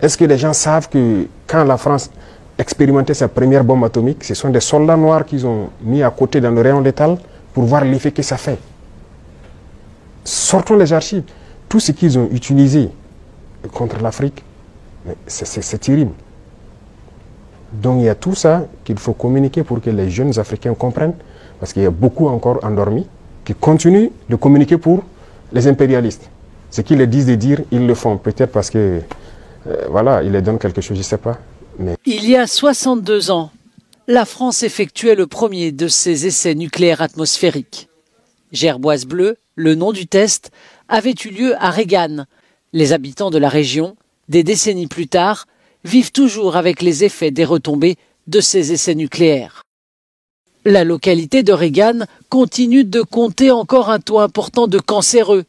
Est-ce que les gens savent que quand la France expérimentait sa première bombe atomique, ce sont des soldats noirs qu'ils ont mis à côté dans le rayon létal pour voir l'effet que ça fait? Sortons les archives. Tout ce qu'ils ont utilisé contre l'Afrique, c'est terrible. Donc il y a tout ça qu'il faut communiquer pour que les jeunes Africains comprennent, parce qu'il y a beaucoup encore endormis qui continuent de communiquer pour les impérialistes. Ce qu'ils les disent de dire, ils le font. Peut-être parce que, voilà, ils les donnent quelque chose, je ne sais pas. Mais... Il y a 62 ans, la France effectuait le premier de ces essais nucléaires atmosphériques. Gerboise bleue, le nom du test, avait eu lieu à Regan. Les habitants de la région, des décennies plus tard, vivent toujours avec les effets des retombées de ces essais nucléaires. La localité de Regan continue de compter encore un taux important de cancéreux,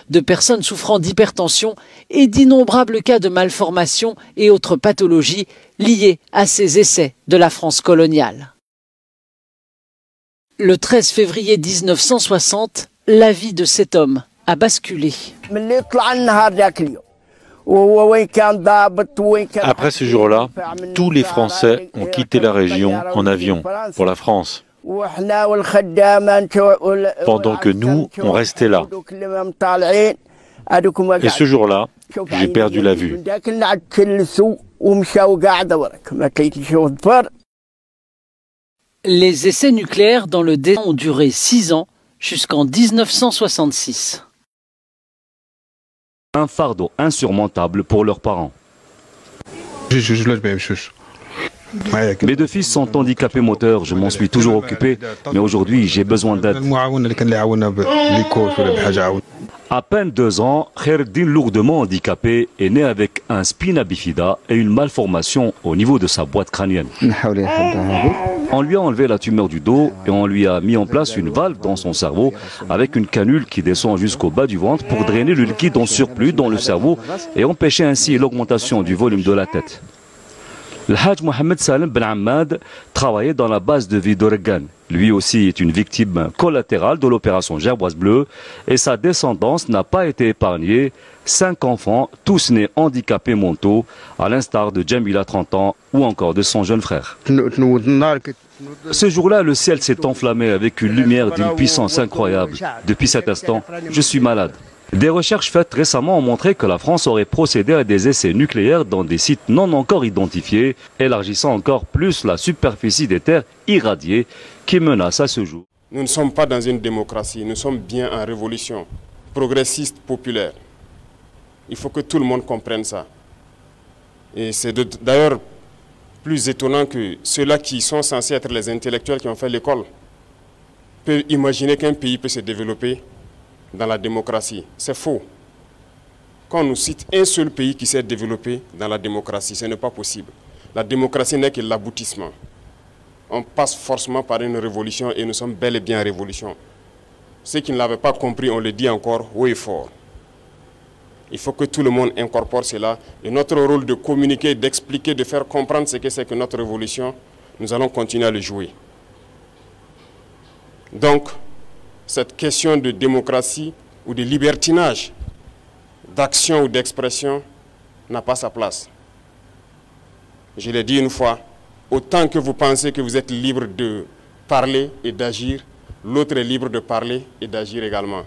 de personnes souffrant d'hypertension et d'innombrables cas de malformations et autres pathologies liées à ces essais de la France coloniale. Le 13 février 1960, la vie de cet homme a basculé. Après ce jour-là, tous les Français ont quitté la région en avion pour la France. Pendant que nous, on restait là. Et ce jour-là, j'ai perdu la vue. Les essais nucléaires dans le désert ont duré 6 ans, jusqu'en 1966. Un fardeau insurmontable pour leurs parents. Mes deux fils sont handicapés moteurs, je m'en suis toujours occupé, mais aujourd'hui j'ai besoin d'aide. À peine 2 ans, Khaireddine, lourdement handicapé, est né avec un spina bifida et une malformation au niveau de sa boîte crânienne. On lui a enlevé la tumeur du dos et on lui a mis en place une valve dans son cerveau avec une canule qui descend jusqu'au bas du ventre pour drainer le liquide en surplus dans le cerveau et empêcher ainsi l'augmentation du volume de la tête. Le Hajj Mohamed Salem Ben Ahmad travaillait dans la base de vie d'Oregon. Lui aussi est une victime collatérale de l'opération Gerboise bleue et sa descendance n'a pas été épargnée. 5 enfants, tous nés handicapés mentaux, à l'instar de Jamila, 30 ans, ou encore de son jeune frère. Ce jour-là, le ciel s'est enflammé avec une lumière d'une puissance incroyable. Depuis cet instant, je suis malade. Des recherches faites récemment ont montré que la France aurait procédé à des essais nucléaires dans des sites non encore identifiés, élargissant encore plus la superficie des terres irradiées qui menacent à ce jour. Nous ne sommes pas dans une démocratie, nous sommes bien en révolution progressiste populaire. Il faut que tout le monde comprenne ça. Et c'est d'ailleurs plus étonnant que ceux-là qui sont censés être les intellectuels qui ont fait l'école peuvent imaginer qu'un pays peut se développer dans la démocratie. C'est faux. Quand on nous cite un seul pays qui s'est développé dans la démocratie, ce n'est pas possible. La démocratie n'est que l'aboutissement. On passe forcément par une révolution et nous sommes bel et bien en révolution. Ceux qui ne l'avaient pas compris, on le dit encore haut et fort. Il faut que tout le monde incorpore cela. Et notre rôle de communiquer, d'expliquer, de faire comprendre ce que c'est que notre révolution, nous allons continuer à le jouer. Donc, cette question de démocratie ou de libertinage, d'action ou d'expression n'a pas sa place. Je l'ai dit une fois, autant que vous pensez que vous êtes libre de parler et d'agir, l'autre est libre de parler et d'agir également.